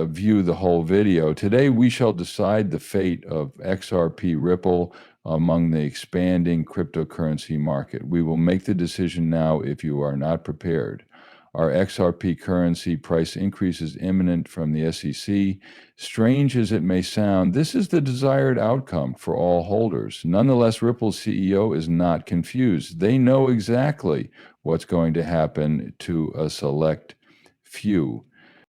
view the whole video. Today, we shall decide the fate of XRP Ripple among the expanding cryptocurrency market. We will make the decision now if you are not prepared. Our XRP currency price increase is imminent from the SEC. Strange as it may sound, this is the desired outcome for all holders. Nonetheless, Ripple's CEO is not confused. They know exactly what's going to happen to a select few.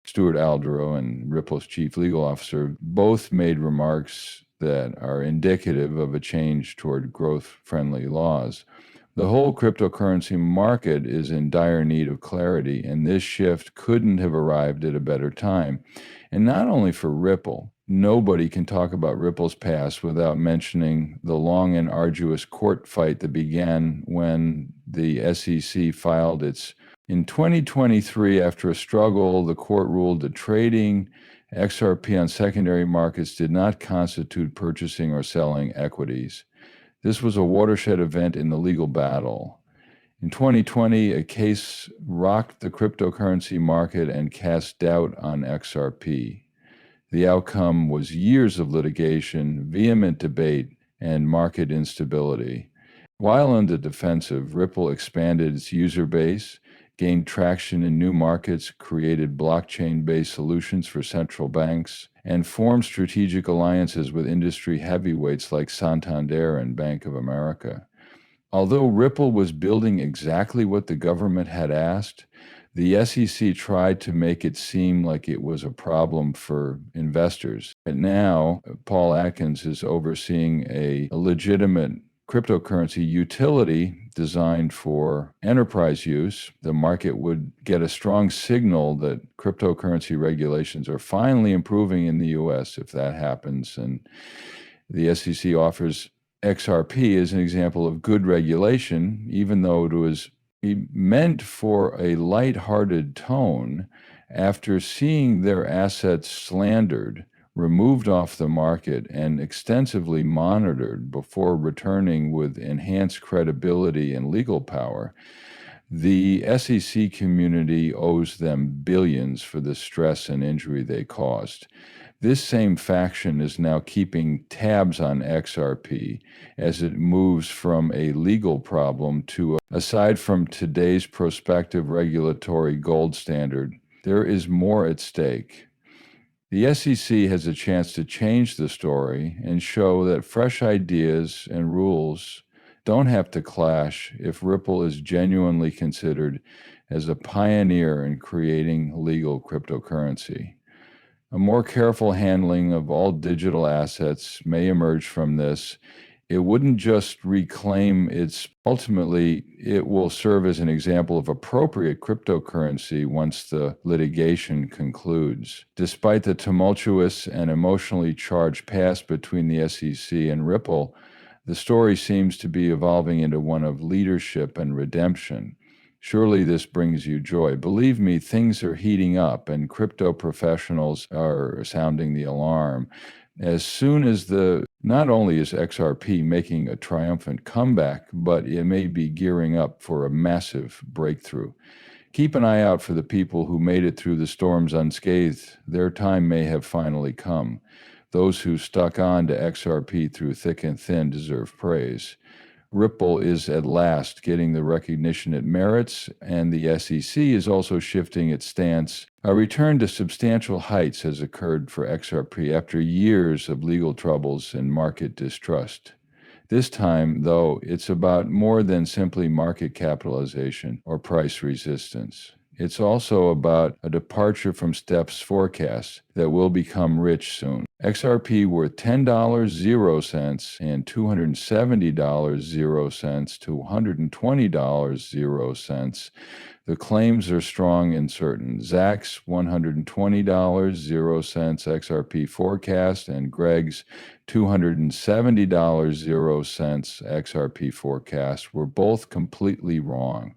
Stuart Alderow and Ripple's chief legal officer both made remarks that are indicative of a change toward growth-friendly laws. The whole cryptocurrency market is in dire need of clarity, and this shift couldn't have arrived at a better time. And not only for Ripple. Nobody can talk about Ripple's past without mentioning the long and arduous court fight that began when the SEC filed its. In 2023, after a struggle, the court ruled that trading XRP on secondary markets did not constitute purchasing or selling equities. This was a watershed event in the legal battle. In 2020, a case rocked the cryptocurrency market and cast doubt on XRP. The outcome was years of litigation, vehement debate, and market instability. While on the defensive, Ripple expanded its user base, gained traction in new markets, created blockchain-based solutions for central banks, and formed strategic alliances with industry heavyweights like Santander and Bank of America. Although Ripple was building exactly what the government had asked, the SEC tried to make it seem like it was a problem for investors. And now, Paul Atkins is overseeing a legitimate cryptocurrency utility designed for enterprise use. The market would get a strong signal that cryptocurrency regulations are finally improving in the US if that happens. And the SEC offers XRP as an example of good regulation, even though it was meant for a lighthearted tone. After seeing their assets slandered, removed off the market, and extensively monitored before returning with enhanced credibility and legal power, the SEC community owes them billions for the stress and injury they caused. This same faction is now keeping tabs on XRP as it moves from a legal problem to, aside from today's prospective regulatory gold standard, there is more at stake. The SEC has a chance to change the story and show that fresh ideas and rules don't have to clash if Ripple is genuinely considered as a pioneer in creating legal cryptocurrency. A more careful handling of all digital assets may emerge from this. It wouldn't just reclaim ultimately, it will serve as an example of appropriate cryptocurrency once the litigation concludes. Despite the tumultuous and emotionally charged past between the SEC and Ripple, the story seems to be evolving into one of leadership and redemption. Surely this brings you joy. Believe me, things are heating up and crypto professionals are sounding the alarm. As soon as not only is XRP making a triumphant comeback, but it may be gearing up for a massive breakthrough. Keep an eye out for the people who made it through the storms unscathed. Their time may have finally come. Those who stuck on to XRP through thick and thin deserve praise. Ripple is at last getting the recognition it merits, and the SEC is also shifting its stance. A return to substantial heights has occurred for XRP after years of legal troubles and market distrust. This time, though, it's about more than simply market capitalization or price resistance. It's also about a departure from STEP's forecasts that will become rich soon. XRP worth $10.00 and $270.00 to $120.00. The claims are strong and certain. Zach's $120.00 XRP forecast and Greg's $270.00 XRP forecast were both completely wrong.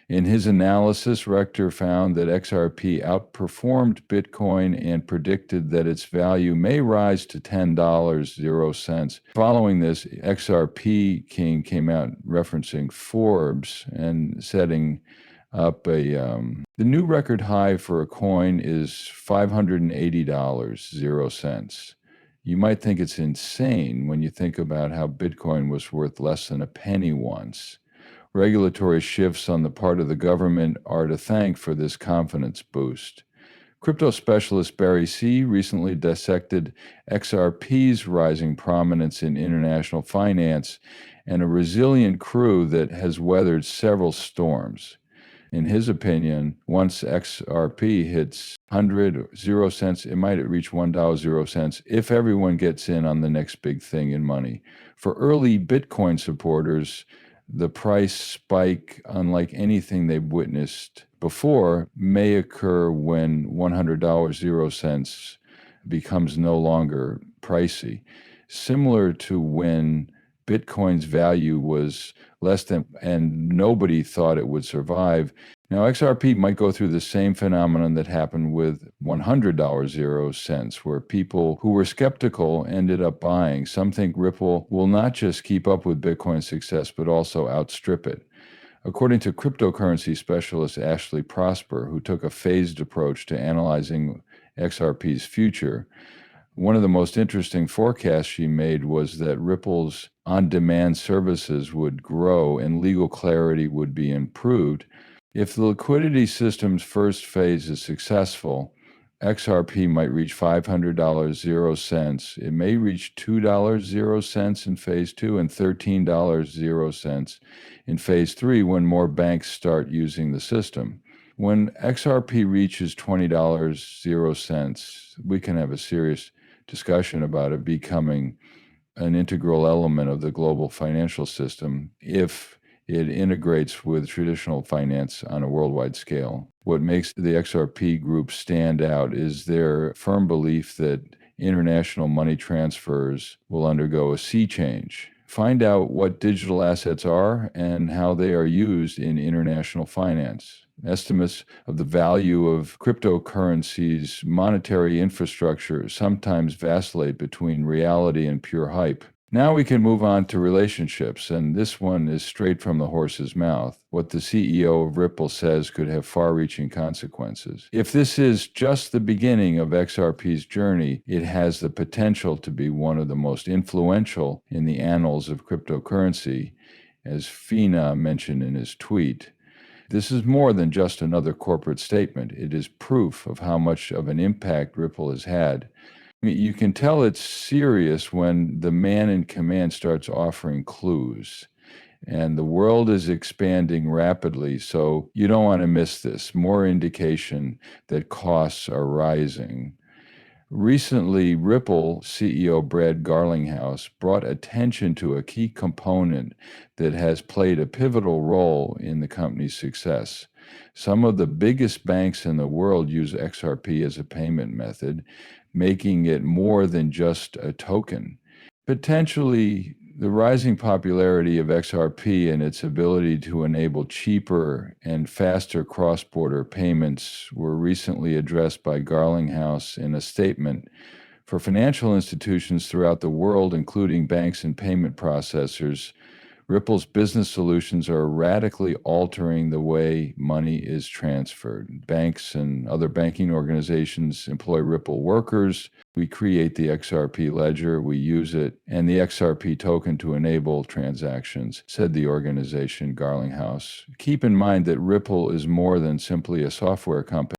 In his analysis, Rector found that XRP outperformed Bitcoin and predicted that its value may rise to $10.00. Following this, XRP King came out referencing Forbes and setting The new record high for a coin is $580.00. You might think it's insane when you think about how Bitcoin was worth less than a penny once. Regulatory shifts on the part of the government are to thank for this confidence boost. Crypto specialist Barry C. recently dissected XRP's rising prominence in international finance and a resilient crew that has weathered several storms. In his opinion, once XRP hits 100 cents, it might reach $1.00 if everyone gets in on the next big thing in money. For early Bitcoin supporters, the price spike, unlike anything they've witnessed before, may occur when $100.00 becomes no longer pricey. Similar to when Bitcoin's value was less than, and nobody thought it would survive. Now, XRP might go through the same phenomenon that happened with $100.00, where people who were skeptical ended up buying. Some think Ripple will not just keep up with Bitcoin's success, but also outstrip it. According to cryptocurrency specialist Ashley Prosper, who took a phased approach to analyzing XRP's future, one of the most interesting forecasts she made was that Ripple's on-demand services would grow and legal clarity would be improved. If the liquidity system's first phase is successful, XRP might reach $500.00. It may reach $2.00 in phase 2 and $13.00 in phase 3 when more banks start using the system. When XRP reaches $20.00, we can have a serious discussion about it becoming an integral element of the global financial system if it integrates with traditional finance on a worldwide scale. What makes the XRP group stand out is their firm belief that international money transfers will undergo a sea change. Find out what digital assets are and how they are used in international finance. Estimates of the value of cryptocurrencies' monetary infrastructure sometimes vacillate between reality and pure hype. Now we can move on to relationships, and this one is straight from the horse's mouth. What the CEO of Ripple says could have far-reaching consequences. If this is just the beginning of XRP's journey, it has the potential to be one of the most influential in the annals of cryptocurrency, as Fina mentioned in his tweet. This is more than just another corporate statement. It is proof of how much of an impact Ripple has had. I mean, you can tell it's serious when the man in command starts offering clues. And the world is expanding rapidly, so you don't want to miss this. More indication that costs are rising. Recently, Ripple CEO Brad Garlinghouse brought attention to a key component that has played a pivotal role in the company's success. Some of the biggest banks in the world use XRP as a payment method, making it more than just a token. Potentially, the rising popularity of XRP and its ability to enable cheaper and faster cross-border payments were recently addressed by Garlinghouse in a statement. For financial institutions throughout the world, including banks and payment processors, Ripple's business solutions are radically altering the way money is transferred. Banks and other banking organizations employ Ripple workers. We create the XRP ledger, we use it, and the XRP token to enable transactions, said the organization Garlinghouse. Keep in mind that Ripple is more than simply a software company.